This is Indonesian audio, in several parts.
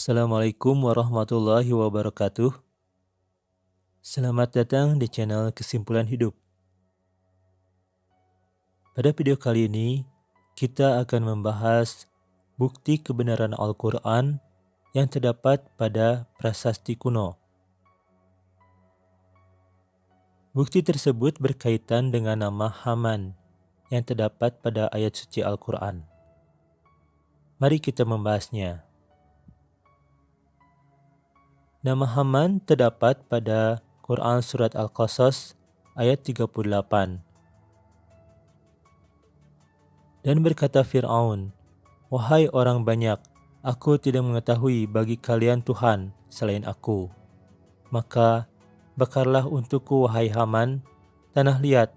Assalamualaikum warahmatullahi wabarakatuh. Selamat datang di channel Kesimpulan Hidup. Pada video kali ini, kita akan membahas bukti kebenaran Al-Quran yang terdapat pada prasasti kuno. Bukti tersebut berkaitan dengan nama Haman yang terdapat pada ayat suci Al-Quran. Mari kita membahasnya. Nama Haman terdapat pada Quran Surat Al-Qasas ayat 38. Dan berkata Fir'aun, "Wahai orang banyak, aku tidak mengetahui bagi kalian Tuhan selain aku. Maka bakarlah untukku, wahai Haman, tanah liat.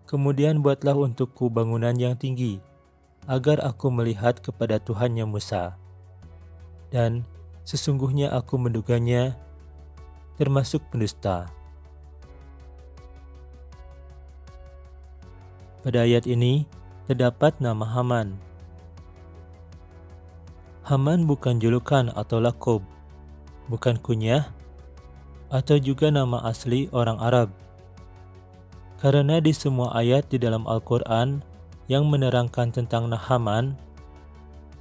Kemudian buatlah untukku bangunan yang tinggi, agar aku melihat kepada Tuhannya Musa. Dan sesungguhnya aku menduganya termasuk pendusta." Pada ayat ini terdapat nama Haman. Haman bukan julukan atau lakob, bukan kunyah, atau juga nama asli orang Arab. Karena di semua ayat di dalam Al-Quran yang menerangkan tentang Haman,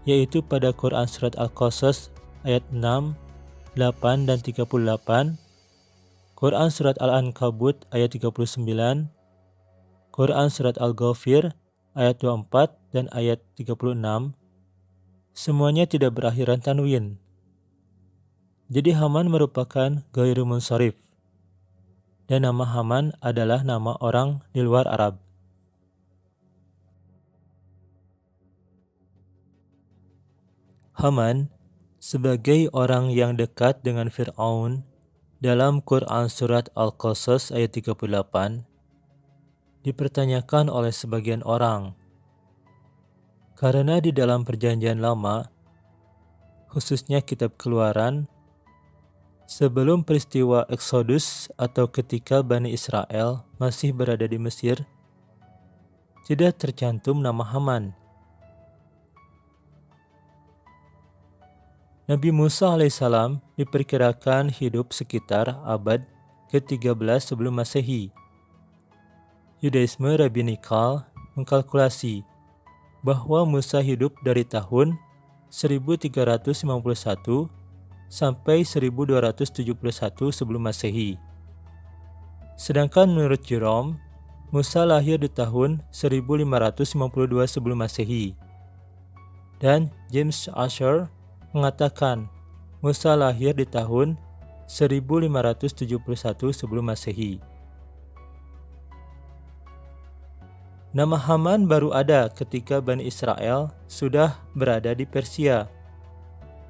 yaitu pada Quran Surat Al-Qasas ayat 6, 8, dan 38, Quran Surat Al-Ankabut ayat 39, Quran Surat Al-Ghafir ayat 24 dan ayat 36, semuanya tidak berakhiran tanwin. Jadi Haman merupakan ghairu munsharif, dan nama Haman adalah nama orang di luar Arab. Haman sebagai orang yang dekat dengan Fir'aun dalam Quran Surat Al-Qasas ayat 38 dipertanyakan oleh sebagian orang. Karena di dalam Perjanjian Lama, khususnya Kitab Keluaran, sebelum peristiwa Exodus atau ketika Bani Israel masih berada di Mesir, tidak tercantum nama Haman. Nabi Musa alaihissalam diperkirakan hidup sekitar abad ke-13 sebelum Masehi. Yudaisme rabbinikal mengkalkulasi bahwa Musa hidup dari tahun 1351 sampai 1271 sebelum Masehi. Sedangkan menurut Jerome, Musa lahir di tahun 1552 sebelum Masehi. Dan James Asher mengatakan Musa lahir di tahun 1571 sebelum Masehi. Nama Haman baru ada ketika Bani Israel sudah berada di Persia,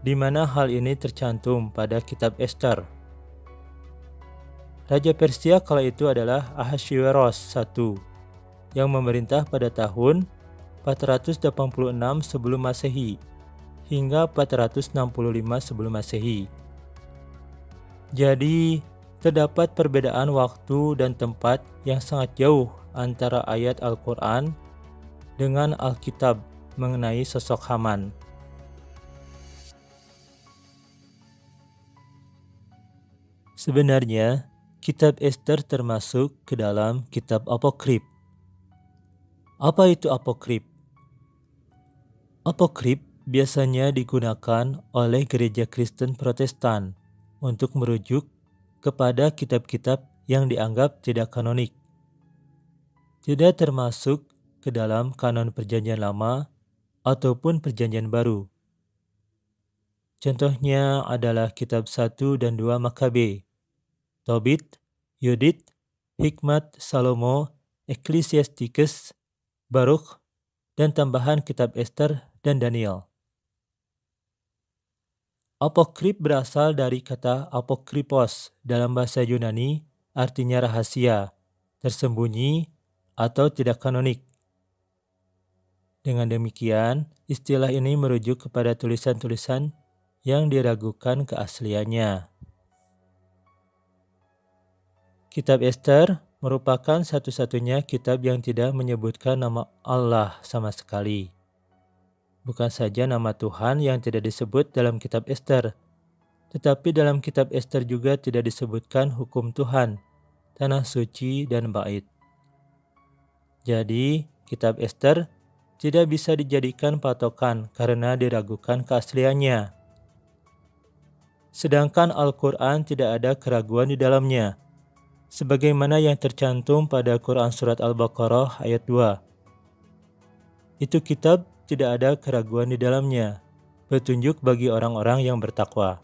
di mana hal ini tercantum pada kitab Ester. Raja Persia kala itu adalah Ahasveros I, yang memerintah pada tahun 486 sebelum Masehi hingga 465 sebelum Masehi. Jadi, terdapat perbedaan waktu dan tempat yang sangat jauh antara ayat Al-Quran dengan Alkitab mengenai sosok Haman. Sebenarnya, kitab Ester termasuk ke dalam kitab apokrif. Apa itu apokrif? Apokrif biasanya digunakan oleh gereja Kristen Protestan untuk merujuk kepada kitab-kitab yang dianggap tidak kanonik, tidak termasuk ke dalam kanon Perjanjian Lama ataupun Perjanjian Baru. Contohnya adalah kitab 1 dan 2 Makabe, Tobit, Yudit, Hikmat, Salomo, Ecclesiasticus, Barukh, dan tambahan kitab Ester dan Daniel. Apokrif berasal dari kata apokripos dalam bahasa Yunani, artinya rahasia, tersembunyi, atau tidak kanonik. Dengan demikian, istilah ini merujuk kepada tulisan-tulisan yang diragukan keasliannya. Kitab Ester merupakan satu-satunya kitab yang tidak menyebutkan nama Allah sama sekali. Bukan saja nama Tuhan yang tidak disebut dalam kitab Ester, tetapi dalam kitab Ester juga tidak disebutkan hukum Tuhan, tanah suci, dan bait. Jadi, kitab Ester tidak bisa dijadikan patokan karena diragukan keasliannya. Sedangkan Al-Quran tidak ada keraguan di dalamnya, sebagaimana yang tercantum pada Quran Surat Al-Baqarah ayat 2. Itu kitab tidak ada keraguan di dalamnya, petunjuk bagi orang-orang yang bertakwa.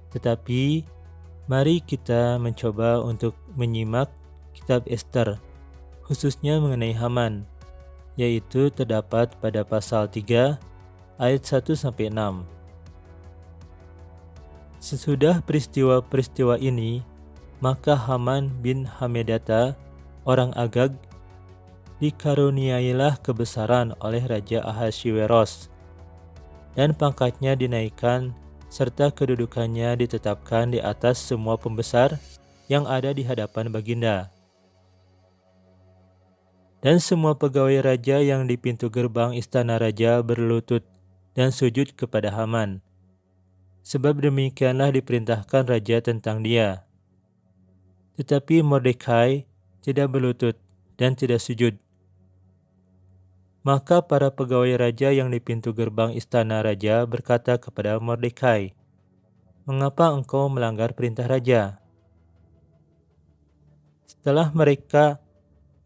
Tetapi, mari kita mencoba untuk menyimak kitab Ester, khususnya mengenai Haman, yaitu terdapat pada pasal 3 ayat 1-6. Sesudah peristiwa-peristiwa ini, maka Haman bin Hamedata, orang Agag, dikaruniailah kebesaran oleh Raja Ahaswiweros, dan pangkatnya dinaikkan serta kedudukannya ditetapkan di atas semua pembesar yang ada di hadapan baginda. Dan semua pegawai raja yang di pintu gerbang istana raja berlutut dan sujud kepada Haman, sebab demikianlah diperintahkan raja tentang dia. Tetapi Mordekai tidak berlutut dan tidak sujud. Maka para pegawai raja yang di pintu gerbang istana raja berkata kepada Mordekai, "Mengapa engkau melanggar perintah raja?" Setelah mereka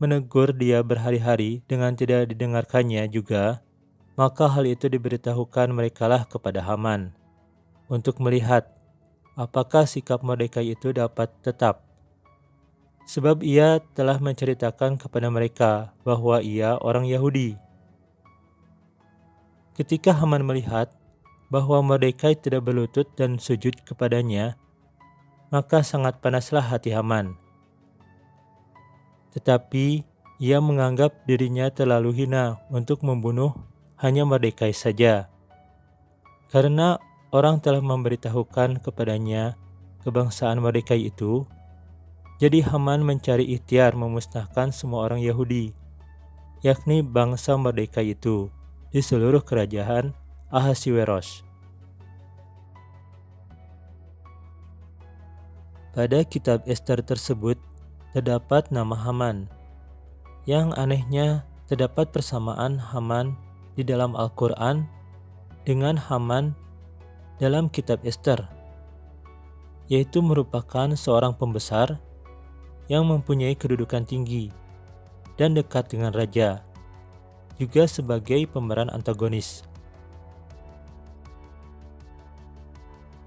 menegur dia berhari-hari dengan tidak didengarkannya juga, maka hal itu diberitahukan merekalah kepada Haman, untuk melihat apakah sikap Mordekai itu dapat tetap. Sebab ia telah menceritakan kepada mereka bahwa ia orang Yahudi. Ketika Haman melihat bahwa Mordekai tidak berlutut dan sujud kepadanya, maka sangat panaslah hati Haman. Tetapi ia menganggap dirinya terlalu hina untuk membunuh hanya Mordekai saja, karena orang telah memberitahukan kepadanya kebangsaan Mordekai itu. Jadi Haman mencari ikhtiar memusnahkan semua orang Yahudi, yakni bangsa Mordekai itu, di seluruh kerajaan Ahaswiweros. Pada kitab Ester tersebut terdapat nama Haman. Yang anehnya, terdapat persamaan Haman di dalam Al-Quran dengan Haman dalam kitab Ester, yaitu merupakan seorang pembesar yang mempunyai kedudukan tinggi dan dekat dengan raja, juga sebagai pemeran antagonis.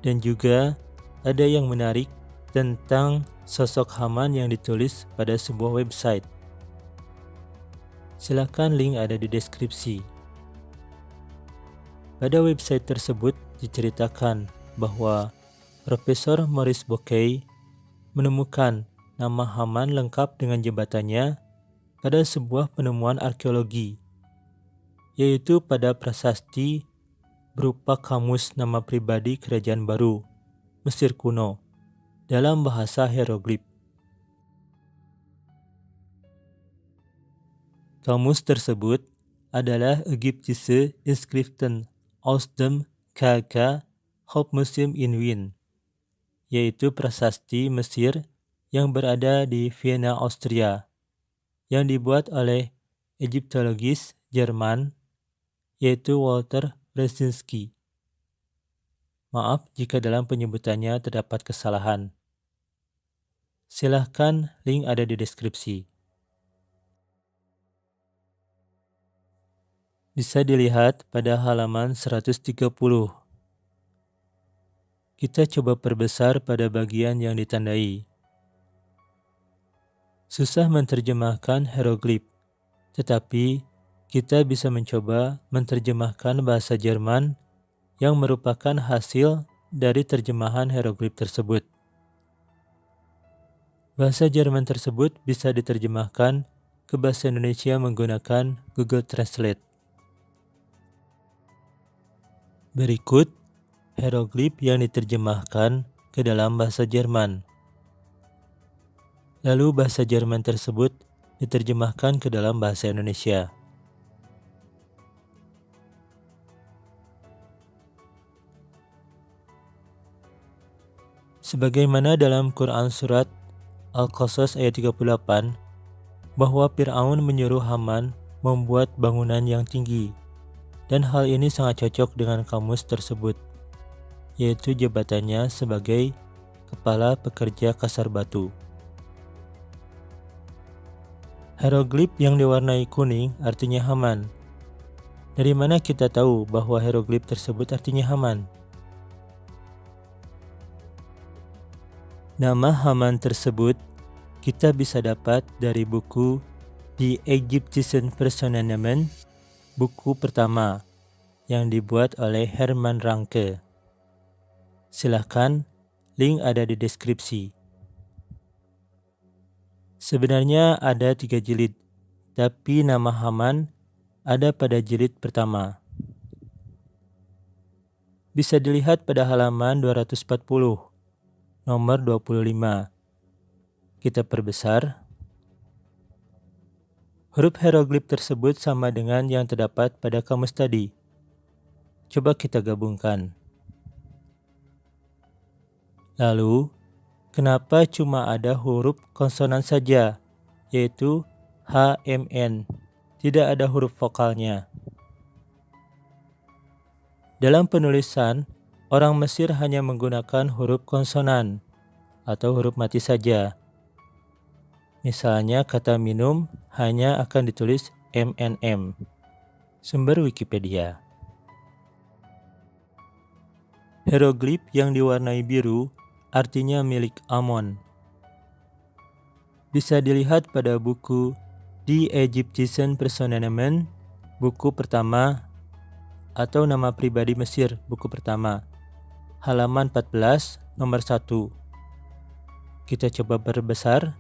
Dan juga ada yang menarik tentang sosok Haman yang ditulis pada sebuah website. Silakan link ada di deskripsi. Pada website tersebut diceritakan bahwa Profesor Maurice Bucaille menemukan nama Haman lengkap dengan jabatannya pada sebuah penemuan arkeologi, yaitu pada prasasti berupa kamus nama pribadi kerajaan baru Mesir kuno dalam bahasa hieroglif. Kamus tersebut adalah Egyptische Inschriften aus dem KK Hauptmuseum in Wien, yaitu prasasti Mesir yang berada di Vienna, Austria, yang dibuat oleh Egyptologis Jerman, yaitu Walter Brzezinski. Maaf jika dalam penyebutannya terdapat kesalahan. Silahkan link ada di deskripsi. Bisa dilihat pada halaman 130. Kita coba perbesar pada bagian yang ditandai. Susah menerjemahkan hieroglif, tetapi kita bisa mencoba menerjemahkan bahasa Jerman yang merupakan hasil dari terjemahan hieroglif tersebut. Bahasa Jerman tersebut bisa diterjemahkan ke bahasa Indonesia menggunakan Google Translate. Berikut hieroglif yang diterjemahkan ke dalam bahasa Jerman. Lalu bahasa Jerman tersebut diterjemahkan ke dalam bahasa Indonesia. Sebagaimana dalam Quran Surat Al-Qasas ayat 38, bahwa Fir'aun menyuruh Haman membuat bangunan yang tinggi, dan hal ini sangat cocok dengan kamus tersebut, yaitu jabatannya sebagai kepala pekerja kasar batu. Hieroglif yang diwarnai kuning artinya Haman. Dari mana kita tahu bahwa hieroglif tersebut artinya Haman? Nama Haman tersebut kita bisa dapat dari buku The Egyptian Personalement, buku pertama yang dibuat oleh Herman Ranke. Silahkan, link ada di deskripsi. Sebenarnya ada 3 jilid, tapi nama Haman ada pada jilid pertama. Bisa dilihat pada halaman 240. Nomor 25. Kita perbesar. Huruf hieroglif tersebut sama dengan yang terdapat pada kamus tadi. Coba kita gabungkan. Lalu, kenapa cuma ada huruf konsonan saja, yaitu HMN, tidak ada huruf vokalnya? Dalam penulisan, orang Mesir hanya menggunakan huruf konsonan atau huruf mati saja. Misalnya kata minum hanya akan ditulis MNM. Sumber Wikipedia. Hieroglif yang diwarnai biru artinya milik Amon. Bisa dilihat pada buku The Egyptian Personalement, buku pertama atau nama pribadi Mesir, buku pertama, halaman 14, nomor 1. Kita coba perbesar.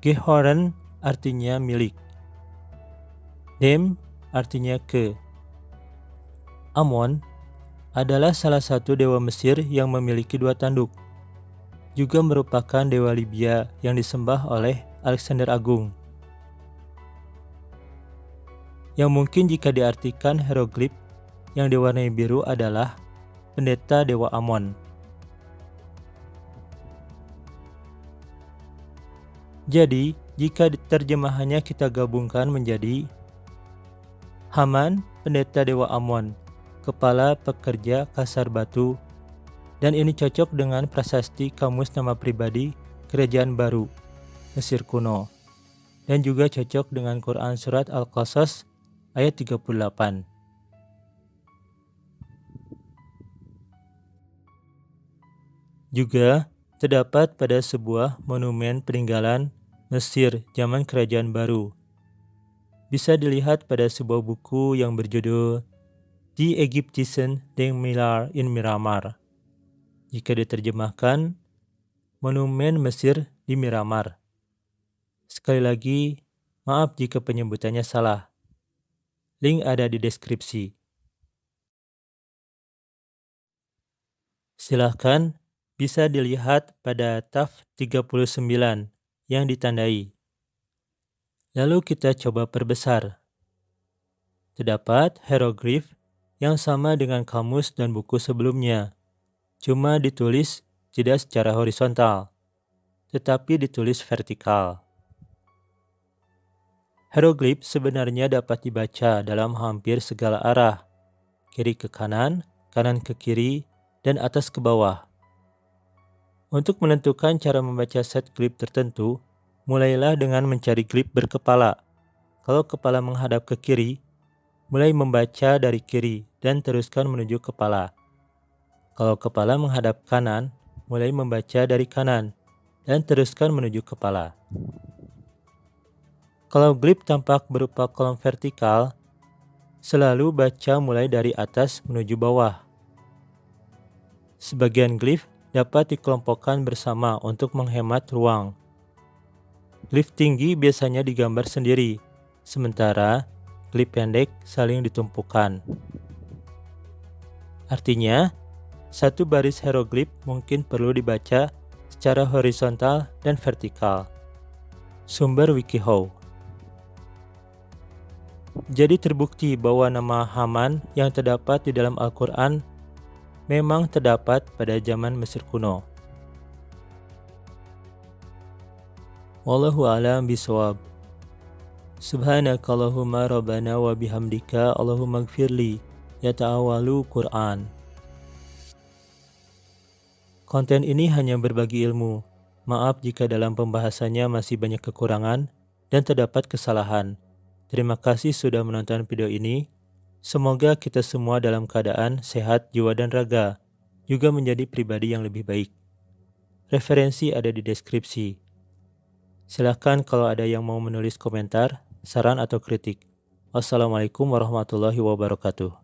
Gehoren artinya milik. Dem artinya ke. Amon adalah salah satu dewa Mesir yang memiliki 2 tanduk. Juga merupakan dewa Libya yang disembah oleh Alexander Agung. Yang mungkin jika diartikan hieroglif yang diwarnai biru adalah pendeta dewa Amon. Jadi, jika terjemahannya kita gabungkan menjadi Haman, pendeta dewa Amon, kepala pekerja kasar batu, dan ini cocok dengan prasasti kamus nama pribadi Kerajaan Baru, Mesir kuno, dan juga cocok dengan Quran Surat Al-Qasas ayat 38. Juga terdapat pada sebuah monumen peninggalan Mesir zaman Kerajaan Baru. Bisa dilihat pada sebuah buku yang berjudul The Egyptian Demilar in Miramar. Jika diterjemahkan, Monumen Mesir di Miramar. Sekali lagi, maaf jika penyebutannya salah. Link ada di deskripsi. Silahkan bisa dilihat pada Taf 39 yang ditandai. Lalu kita coba perbesar. Terdapat hieroglif yang sama dengan kamus dan buku sebelumnya, cuma ditulis tidak secara horizontal, tetapi ditulis vertikal. Hieroglif sebenarnya dapat dibaca dalam hampir segala arah, kiri ke kanan, kanan ke kiri, dan atas ke bawah. Untuk menentukan cara membaca set glif tertentu, mulailah dengan mencari glif berkepala. Kalau kepala menghadap ke kiri, mulai membaca dari kiri dan teruskan menuju kepala. Kalau kepala menghadap kanan, mulai membaca dari kanan dan teruskan menuju kepala. Kalau glif tampak berupa kolom vertikal, selalu baca mulai dari atas menuju bawah. Sebagian glif dapat dikelompokkan bersama untuk menghemat ruang. Glif tinggi biasanya digambar sendiri, sementara glif pendek saling ditumpukan. Artinya, satu baris hieroglif mungkin perlu dibaca secara horizontal dan vertikal. Sumber WikiHow. Jadi terbukti bahwa nama Haman yang terdapat di dalam Al-Quran memang terdapat pada zaman Mesir kuno. Wallahu a'lam bishawab. Subhanakallahumma rabbana wa bihamdika Allahumma gfirli yata'awalu Quran. Konten ini hanya berbagi ilmu. Maaf jika dalam pembahasannya masih banyak kekurangan dan terdapat kesalahan. Terima kasih sudah menonton video ini. Semoga kita semua dalam keadaan sehat jiwa dan raga, juga menjadi pribadi yang lebih baik. Referensi ada di deskripsi. Silahkan kalau ada yang mau menulis komentar, saran atau kritik. Wassalamualaikum warahmatullahi wabarakatuh.